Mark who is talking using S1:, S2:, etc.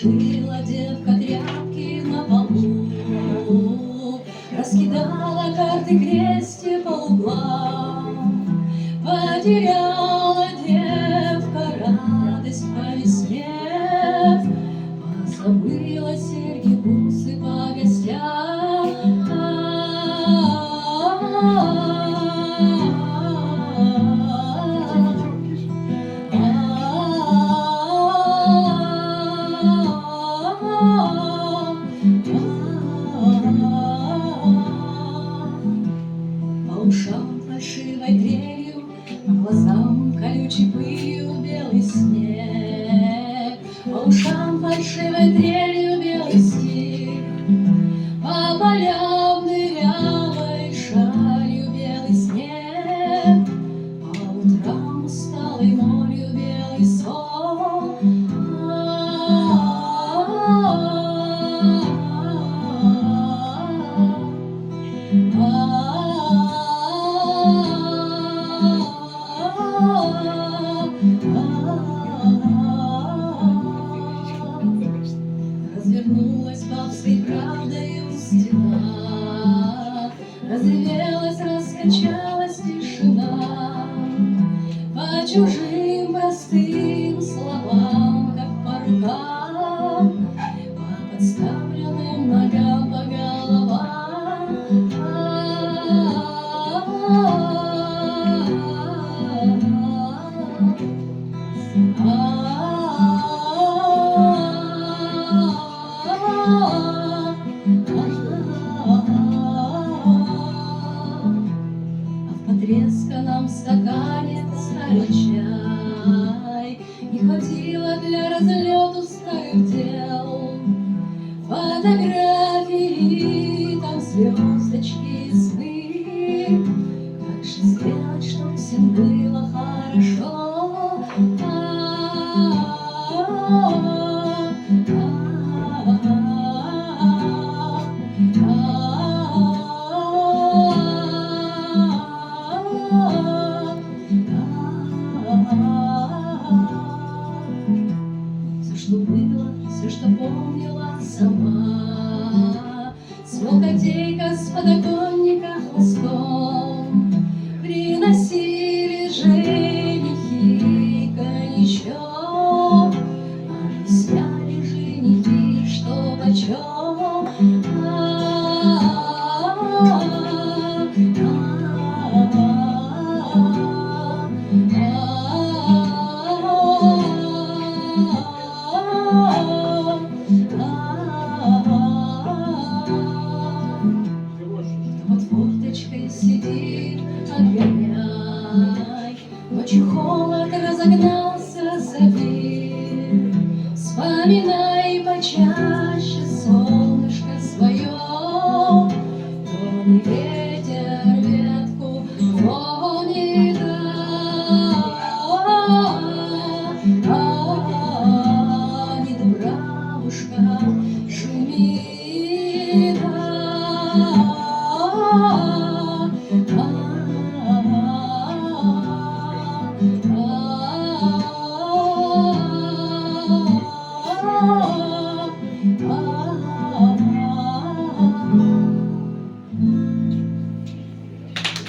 S1: Разложила девка тряпки на полу, раскидала карты крести по углам. Потеряла девка радость по весне, позабыла серьги, бусы по гостям. По ушам фальшивой дрелью, по глазам колючей пылью белый снег. По ушам фальшивой дрелью белый снег, по полям дырявой шалью белый снег, по утрам усталой молью белый сон. Развернулась бабской правдою стена, разревелась, раскачалась тишина. По чужим простым словам, как по рукам, по подставленным ногам, по головам. В потресканном стакане старый чай, не хватило для разлету старых дел. Фотографии, там звездочки и сны. Как же сделать, чтоб всем было хорошо? Все, что было, все, что помнила сама, смолкотейка с подоконника хвостом приносили женихи коньячок, объясняли женихи, что почем. Под форточкой сидит огоняй, ночью холод разогнался за дверь, вспоминай.